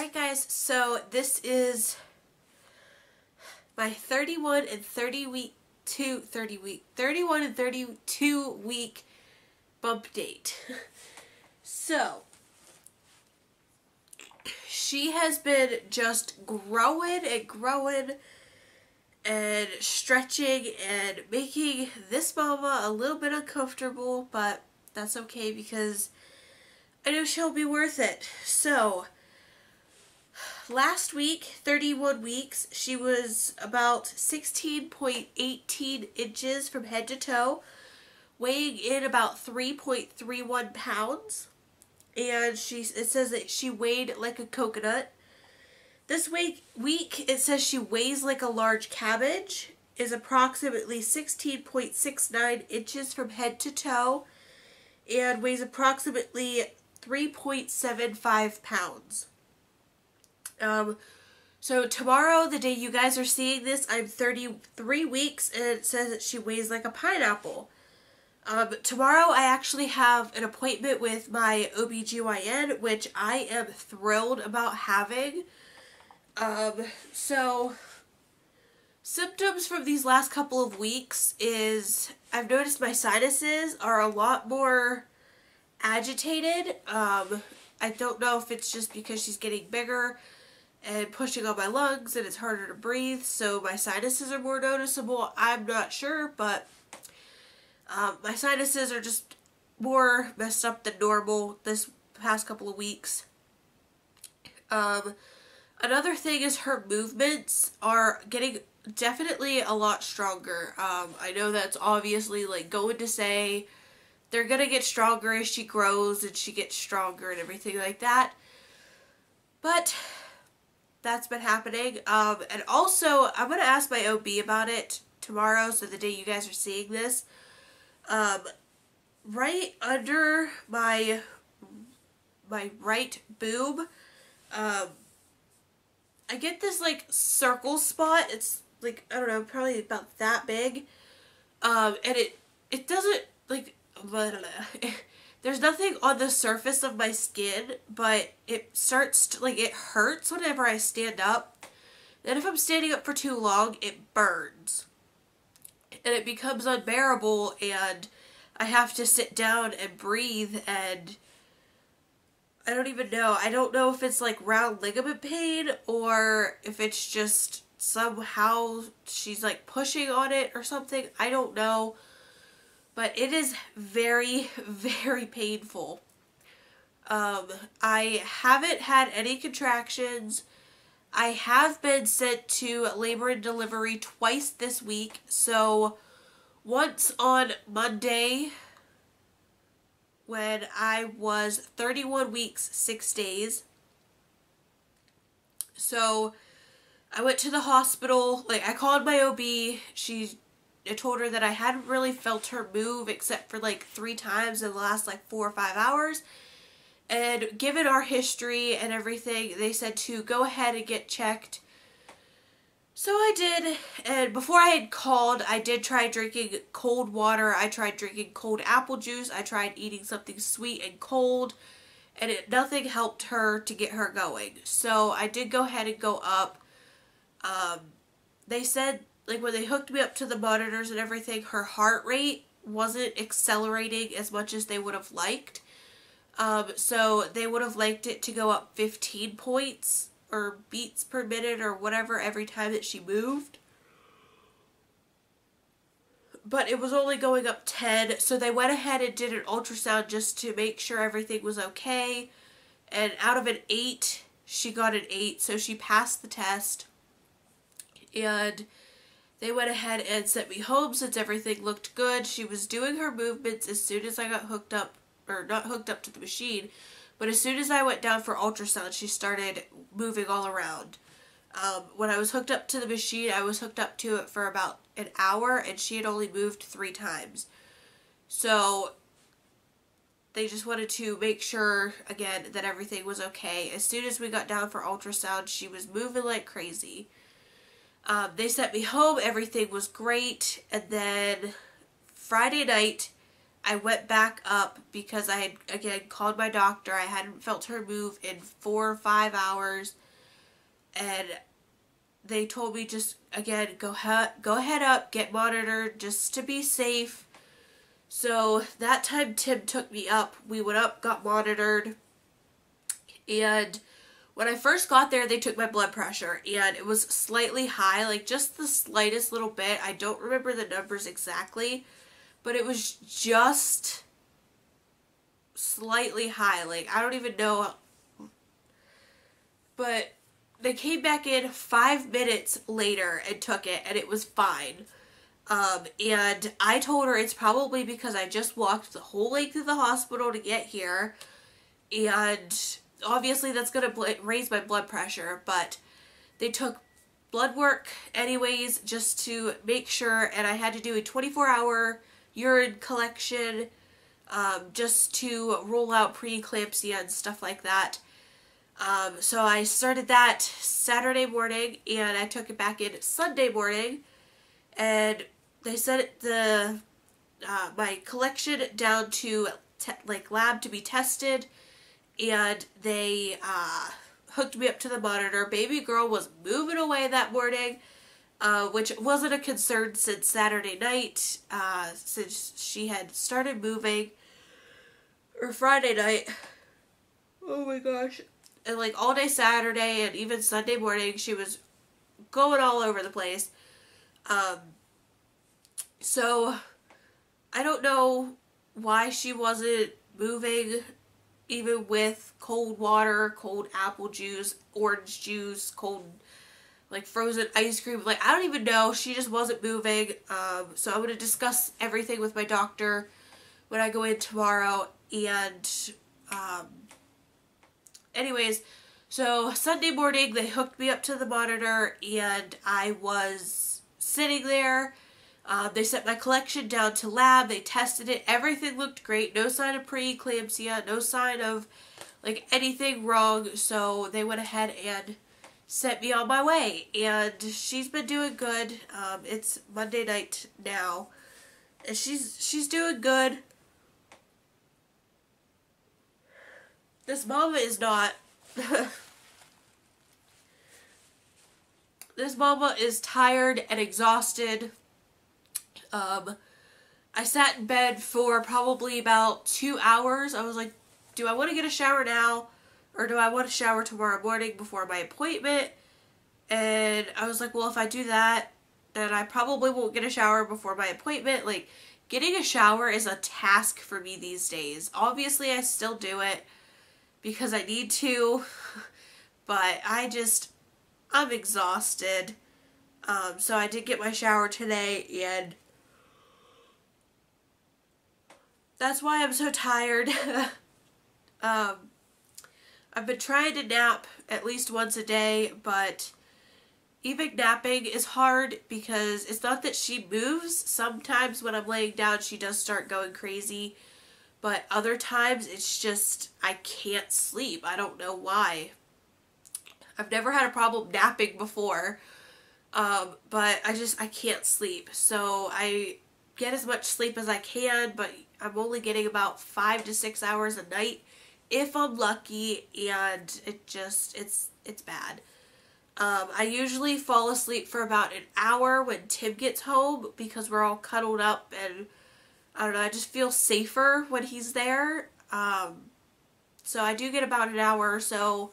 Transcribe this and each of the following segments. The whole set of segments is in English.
Alright guys, so this is my 31 and 32 week bump date. So, she has been just growing and growing and stretching and making this mama a little bit uncomfortable, but that's okay because I know she'll be worth it. So, last week, 31 weeks, she was about 16.18 inches from head to toe, weighing in about 3.31 pounds. And it says that she weighed like a coconut. This week it says she weighs like a large cabbage, is approximately 16.69 inches from head to toe, and weighs approximately 3.75 pounds. So tomorrow, the day you guys are seeing this, I'm 33 weeks, and it says that she weighs like a pineapple. Tomorrow I actually have an appointment with my OBGYN, which I am thrilled about having. So symptoms from these last couple of weeks is I've noticed my sinuses are a lot more agitated. I don't know if it's just because she's getting bigger and pushing on my lungs and it's harder to breathe, so my sinuses are more noticeable. I'm not sure, but my sinuses are just more messed up than normal this past couple of weeks. Another thing is her movements are getting definitely a lot stronger. I know that's obviously like going to say they're gonna get stronger as she grows and she gets stronger and everything like that. But that's been happening. And also, I'm going to ask my OB about it tomorrow, so the day you guys are seeing this. Right under my right boob, I get this like circle spot. It's like, I don't know, probably about that big. And it doesn't like, there's nothing on the surface of my skin, but it starts to, like, it hurts whenever I stand up. And if I'm standing up for too long, it burns. And it becomes unbearable, and I have to sit down and breathe, and I don't even know. I don't know if it's like round ligament pain or if it's just somehow she's like pushing on it or something. I don't know. But it is very, very painful. I haven't had any contractions. I have been sent to labor and delivery twice this week. So once on Monday when I was 31 weeks, 6 days. So I went to the hospital. Like, I called my OB. I told her that I hadn't really felt her move except for like 3 times in the last like 4 or 5 hours. And given our history and everything, they said to go ahead and get checked. So I did. And before I had called, I did try drinking cold water. I tried drinking cold apple juice. I tried eating something sweet and cold. And nothing helped her to get her going. So I did go ahead and go up. They said, like, when they hooked me up to the monitors and everything, her heart rate wasn't accelerating as much as they would have liked. So they would have liked it to go up 15 points or beats per minute or whatever every time that she moved. But it was only going up 10, so they went ahead and did an ultrasound just to make sure everything was okay. And out of an 8, she got an 8, so she passed the test. And they went ahead and sent me home since everything looked good. She was doing her movements as soon as I got hooked up, or not hooked up to the machine, but as soon as I went down for ultrasound, she started moving all around. When I was hooked up to the machine, I was hooked up to it for about an hour, and she had only moved 3 times. So they just wanted to make sure, again, that everything was okay. As soon as we got down for ultrasound, she was moving like crazy. They sent me home, everything was great, and then Friday night, I went back up because I had, again, called my doctor. I hadn't felt her move in 4 or 5 hours. And they told me just, again, go ahead up, get monitored just to be safe. So that time Tim took me up. We went up, got monitored. And when I first got there, they took my blood pressure. And it was slightly high, like just the slightest little bit. I don't remember the numbers exactly. But it was just slightly high. Like, I don't even know. But they came back in 5 minutes later and took it, and it was fine. And I told her it's probably because I just walked the whole length of the hospital to get here. And obviously that's going to raise my blood pressure. But they took blood work anyways just to make sure. And I had to do a 24-hour urine collection just to rule out preeclampsia and stuff like that. So I started that Saturday morning, and I took it back in Sunday morning, and they sent my collection down to lab to be tested, and they hooked me up to the monitor. Baby girl was moving away that morning, which wasn't a concern since Saturday night, since she had started moving, or Friday night. Oh my gosh. And like all day Saturday and even Sunday morning, she was going all over the place. So I don't know why she wasn't moving, even with cold water, cold apple juice, orange juice, cold like frozen ice cream. Like, I don't even know. She just wasn't moving. So I'm going to discuss everything with my doctor when I go in tomorrow. And anyways, so Sunday morning they hooked me up to the monitor, and I was sitting there. They sent my collection down to lab. They tested it. Everything looked great. No sign of preeclampsia. No sign of like anything wrong. So they went ahead and sent me on my way, and she's been doing good. It's Monday night now, and she's doing good. This mama is not. This mama is tired and exhausted. I sat in bed for probably about 2 hours. I was like, do I want to get a shower now, or do I want to shower tomorrow morning before my appointment? And I was like, well, if I do that, then I probably won't get a shower before my appointment. Like, getting a shower is a task for me these days. Obviously, I still do it because I need to, but I'm exhausted. So I did get my shower today, and that's why I'm so tired. I've been trying to nap at least once a day, but even napping is hard because it's not that she moves. Sometimes when I'm laying down, she does start going crazy, but other times it's just I can't sleep. I don't know why. I've never had a problem napping before, but I can't sleep. So I get as much sleep as I can, but I'm only getting about 5 to 6 hours a night if I'm lucky, and it's bad. I usually fall asleep for about an hour when Tim gets home because we're all cuddled up, and I don't know, I just feel safer when he's there. So I do get about an hour or so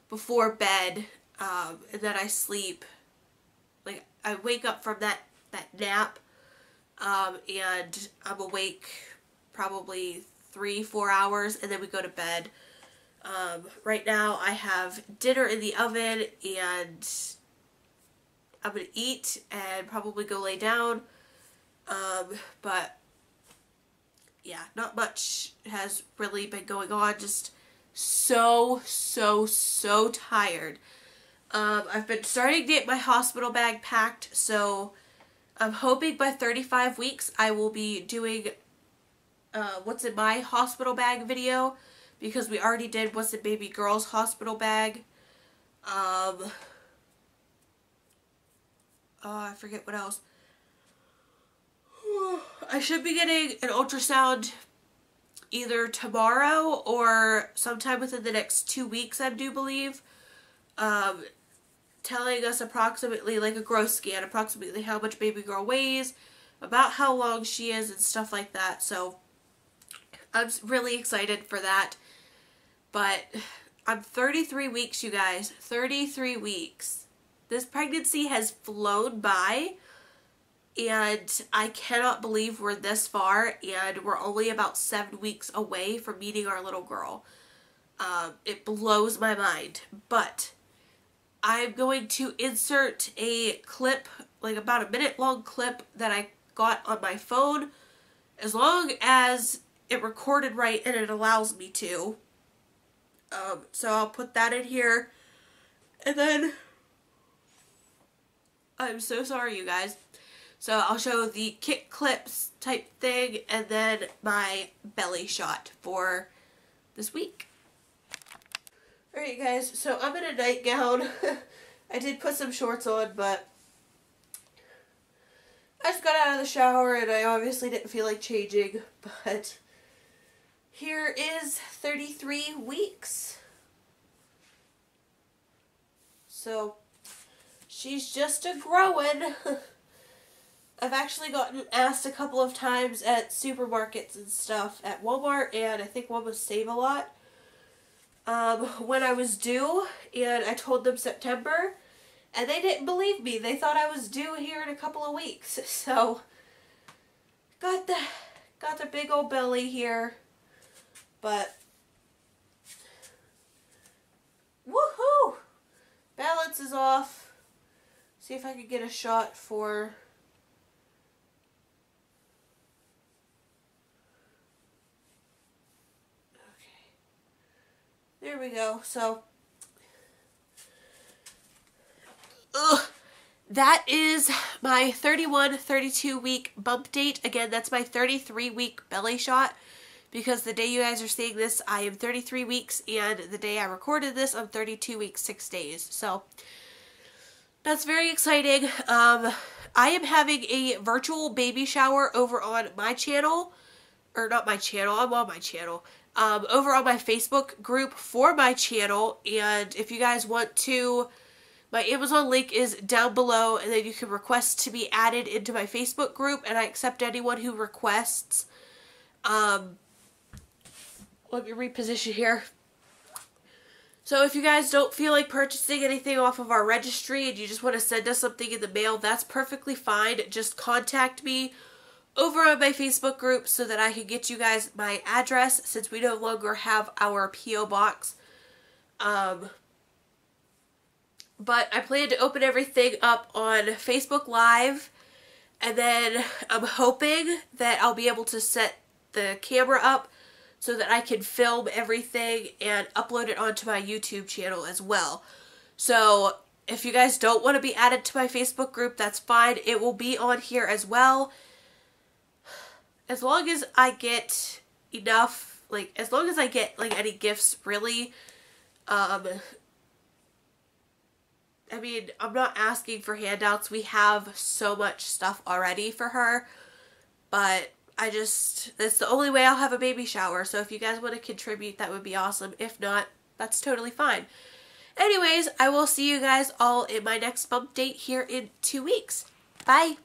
before bed, and then I sleep. Like, I wake up from that nap, and I'm awake probably 3-4 hours, and then we go to bed. Right now I have dinner in the oven, and I'm gonna eat and probably go lay down. But yeah, not much has really been going on. Just so tired. I've been starting to get my hospital bag packed, so I'm hoping by 35 weeks I will be doing what's in my hospital bag video, because we already did what's in baby girl's hospital bag. I forget what else. I should be getting an ultrasound either tomorrow or sometime within the next 2 weeks, I do believe. Telling us approximately, like a growth scan, approximately how much baby girl weighs, about how long she is, and stuff like that. So I'm really excited for that. But I'm 33 weeks, you guys. 33 weeks. This pregnancy has flown by, and I cannot believe we're this far, and we're only about 7 weeks away from meeting our little girl. It blows my mind. But I'm going to insert a clip, like about a minute-long clip that I got on my phone, as long as it recorded right and it allows me to. So I'll put that in here. And then, I'm so sorry, you guys. So I'll show the kick clips type thing and then my belly shot for this week. Alright guys, so I'm in a nightgown. I did put some shorts on, but I just got out of the shower and I obviously didn't feel like changing, but here is 33 weeks. So she's just a growing. I've actually gotten asked a couple of times at supermarkets and stuff, at Walmart, and I think one was Save-A-Lot, when I was due, and I told them September, and they didn't believe me. They thought I was due here in a couple of weeks. So got the big old belly here, but woohoo! Balance is off. See if I can get a shot for. There we go. So, that is my 32 week bump date. Again, that's my 33 week belly shot, because the day you guys are seeing this, I am 33 weeks, and the day I recorded this, I'm 32 weeks, 6 days. So, that's very exciting. I am having a virtual baby shower over on my channel, or not my channel, I'm on my channel. Over on my Facebook group for my channel, and if you guys want to, my Amazon link is down below, and then you can request to be added into my Facebook group, and I accept anyone who requests. Let me reposition here. So if you guys don't feel like purchasing anything off of our registry and you just want to send us something in the mail, that's perfectly fine. Just contact me over on my Facebook group so that I can get you guys my address, since we no longer have our P.O. box. But I plan to open everything up on Facebook Live, and then I'm hoping that I'll be able to set the camera up so that I can film everything and upload it onto my YouTube channel as well. So if you guys don't want to be added to my Facebook group, that's fine. It will be on here as well. As long as I get enough, like, as long as I get, like, any gifts, really, I mean, I'm not asking for handouts. We have so much stuff already for her, but that's the only way I'll have a baby shower. So if you guys want to contribute, that would be awesome. If not, that's totally fine. Anyways, I will see you guys all in my next bump date here in 2 weeks. Bye!